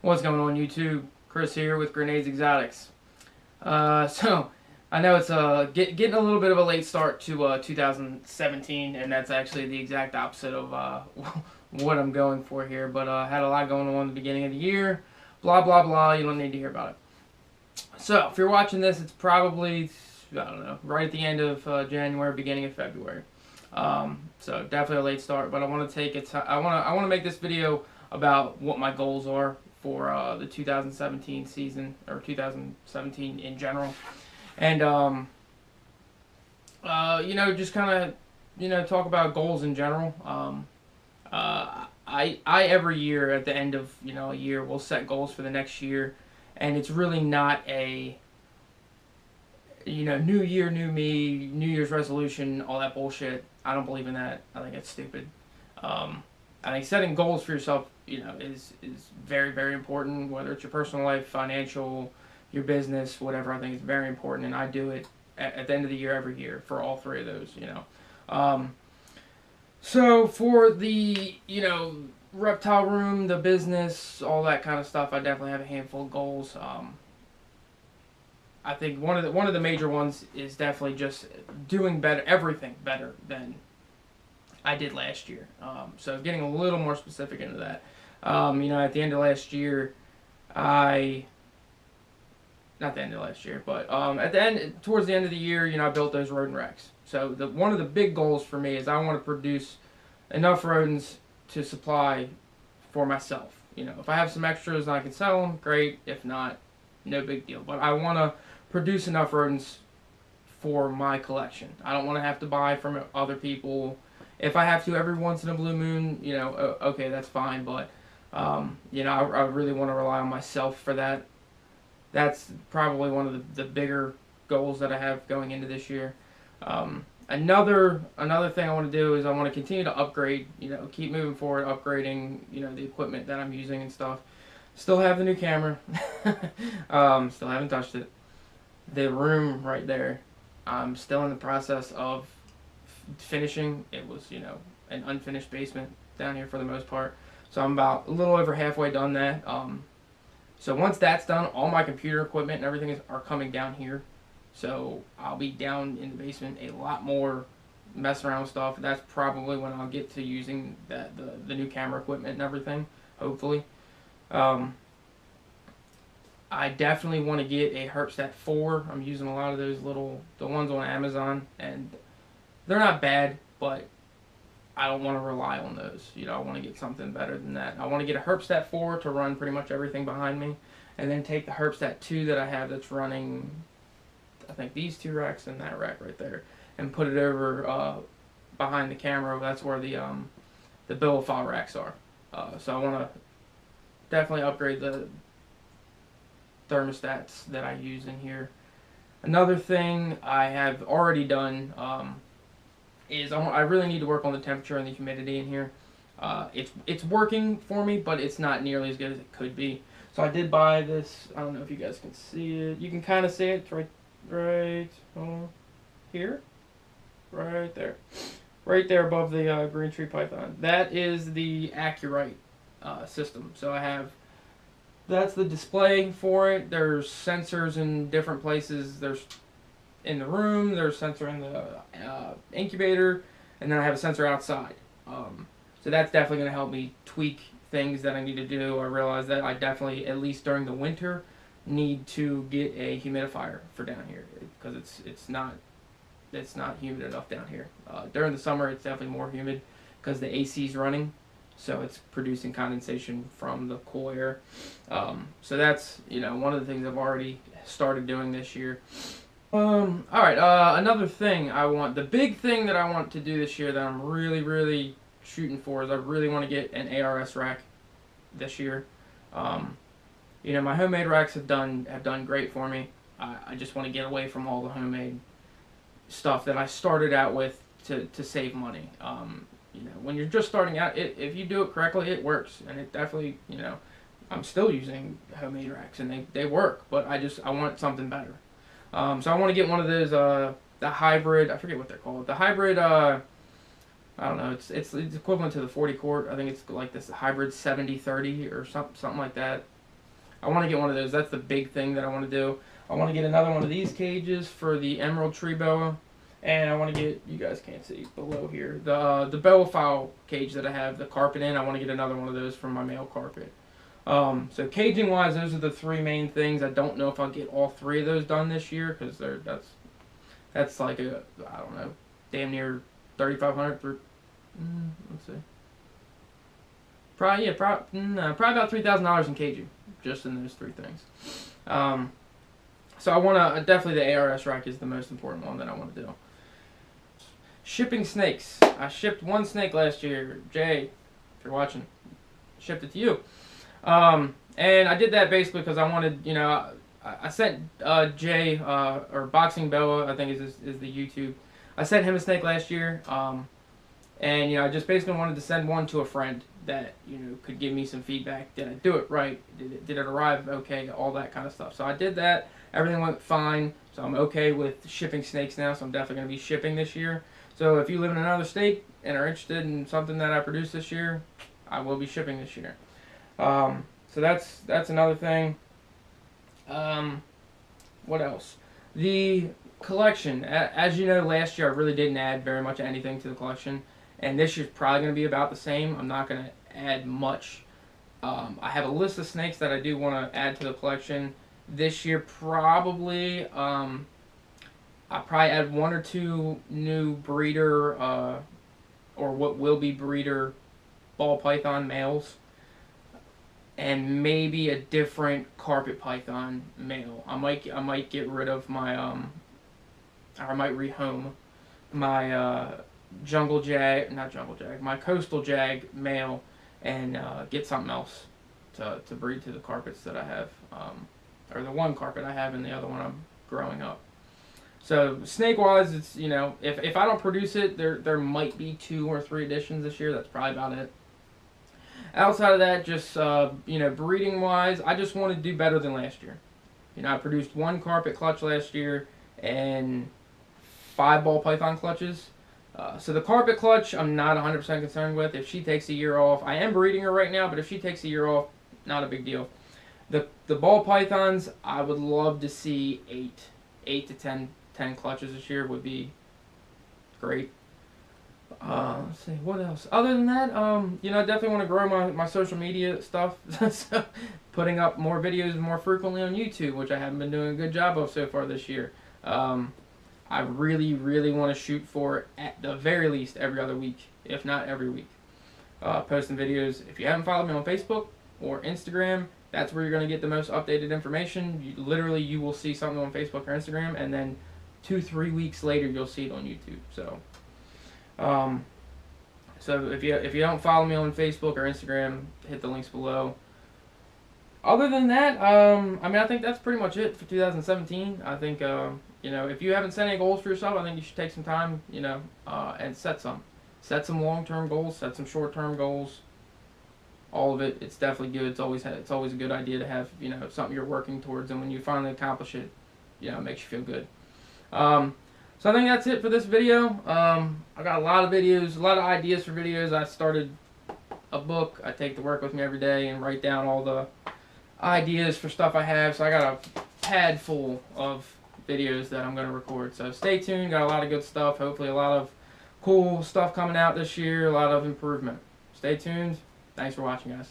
What's going on YouTube? Chris here with Grenades Exotics. So I know it's getting a little bit of a late start to 2017, and that's actually the exact opposite of what I'm going for here. But had a lot going on at the beginning of the year. Blah blah blah. You don't need to hear about it. So if you're watching this, it's probably, I don't know, right at the end of January, beginning of February. So definitely a late start. But I want to take it. I want to make this video about what my goals are for the 2017 season, or 2017 in general, and just kind of talk about goals in general. I every year at the end of a year will set goals for the next year, and it's really not a new year, new me, New Year's resolution, all that bullshit. I don't believe in that. I think it's stupid. I think setting goals for yourself, is very, very important, whether it's your personal life, financial, your business, whatever. I think it's very important, and I do it at the end of the year every year for all three of those, So for the, reptile room, the business, all that kind of stuff, I definitely have a handful of goals. I think one of the major ones is definitely just doing everything better than I did last year. So getting a little more specific into that. At the end of last year, not the end of last year, but towards the end of the year, I built those rodent racks. So one of the big goals for me is I want to produce enough rodents to supply for myself. If I have some extras and I can sell them, great. If not, no big deal. But I want to produce enough rodents for my collection. I don't want to have to buy from other people. If I have to every once in a blue moon, okay, that's fine. But I really want to rely on myself for that. That's probably one of the bigger goals that I have going into this year. Another thing I want to do is I want to continue to upgrade. Keep moving forward, upgrading. The equipment that I'm using and stuff. Still have the new camera. Still haven't touched it. The room right there, I'm still in the process of finishing. It was an unfinished basement down here for the most part, so I'm about a little over halfway done that. So once that's done, all my computer equipment and everything are coming down here, so I'll be down in the basement a lot more, messing around with stuff. That's probably when I'll get to using the new camera equipment and everything, hopefully. I definitely want to get a Herpstat 4. I'm using a lot of those the ones on Amazon, and they're not bad, but I don't want to rely on those. I want to get something better than that. I want to get a Herpstat 4 to run pretty much everything behind me, and then take the Herpstat 2 that I have that's running, I think, these two racks and that rack right there, and put it over behind the camera. That's where the bibliophile racks are. So I want to definitely upgrade the thermostats that I use in here. Another thing I have already done is I really need to work on the temperature and the humidity in here. It's working for me, but it's not nearly as good as it could be. So I did buy this. I don't know if you guys can see it. You can kind of see it. It's right here, right there above the green tree python. That is the Accurite system. So that's the display for it. There's sensors in different places. There's in the room, there's a sensor in the incubator, and then I have a sensor outside. So that's definitely going to help me tweak things that I need to do. I realize that I definitely, at least during the winter, need to get a humidifier for down here, because it's not humid enough down here. During the summer, it's definitely more humid because the AC is running, so it's producing condensation from the cool air. So that's one of the things I've already started doing this year. Alright, another thing the big thing that I want to do this year that I'm really, really shooting for is I really want to get an ARS rack this year. My homemade racks have done great for me. I just want to get away from all the homemade stuff that I started out with to save money. When you're just starting out, if you do it correctly, it works, and it definitely, I'm still using homemade racks, and they work, but I want something better. So I want to get one of those, the hybrid, I forget what they're called, the hybrid, I don't know, it's equivalent to the 40 quart. I think it's like this hybrid 70-30 or something like that. I want to get one of those. That's the big thing that I want to do. I want to get another one of these cages for the emerald tree boa. And I want to get, you guys can't see below here, the boa fowl cage that I have the carpet in. I want to get another one of those for my male carpet. So caging wise, those are the three main things. I don't know if I'll get all three of those done this year because that's like a, I don't know, damn near 3,500 for, let's see. Probably about $3,000 in caging, just in those three things. So I want to, definitely the ARS Rack is the most important one that I want to do. Shipping snakes. I shipped one snake last year. Jay, if you're watching, shipped it to you. And I did that basically because I wanted, you know, I sent Jay, or Boxing Boa, I think is the YouTube. I sent him a snake last year. And, you know, I just basically wanted to send one to a friend that, you know, could give me some feedback. Did I do it right? Did it arrive okay? All that kind of stuff. So I did that. Everything went fine. So I'm okay with shipping snakes now. So I'm definitely going to be shipping this year. So if you live in another state and are interested in something that I produce this year, I will be shipping this year. So that's another thing. What else? The collection. As you know, last year I really didn't add very much anything to the collection. And this year's probably going to be about the same. I'm not going to add much. I have a list of snakes that I do want to add to the collection. This year probably, I'll probably add one or two new breeder, or what will be breeder ball python males. And maybe a different carpet python male. I might get rid of my, or I might rehome my, my coastal jag male, and get something else to breed to the carpets that I have, or the one carpet I have and the other one I'm growing up. So snake wise, it's, you know, if I don't produce it, there might be 2 or 3 additions this year. That's probably about it. Outside of that, just you know, breeding wise, I just want to do better than last year. You know, I produced 1 carpet clutch last year and 5 ball python clutches. So the carpet clutch, I'm not 100% concerned with. If she takes a year off, I am breeding her right now, but if she takes a year off, not a big deal. The ball pythons, I would love to see 8 to 10 clutches this year would be great. Let's see, what else? Other than that, you know, I definitely want to grow my social media stuff. So putting up more videos more frequently on YouTube, which I haven't been doing a good job of so far this year. I really, really want to shoot for, at the very least, every other week, if not every week. Posting videos. If you haven't followed me on Facebook or Instagram, that's where you're going to get the most updated information. You will see something on Facebook or Instagram, and then 2-3 weeks later, you'll see it on YouTube. So, so if you don't follow me on Facebook or Instagram, hit the links below. Other than that, I mean, I think that's pretty much it for 2017. I think, you know, if you haven't set any goals for yourself, I think you should take some time, you know, and set some long-term goals, set some short-term goals. All of it, it's definitely good. It's always a good idea to have, you know, something you're working towards, and when you finally accomplish it, you know, it makes you feel good. So I think that's it for this video. I got a lot of videos, a lot of ideas for videos. I started a book I take to work with me every day and write down all the ideas for stuff I have. So I got a pad full of videos that I'm going to record. So stay tuned. Got a lot of good stuff. Hopefully a lot of cool stuff coming out this year. A lot of improvement. Stay tuned. Thanks for watching, guys.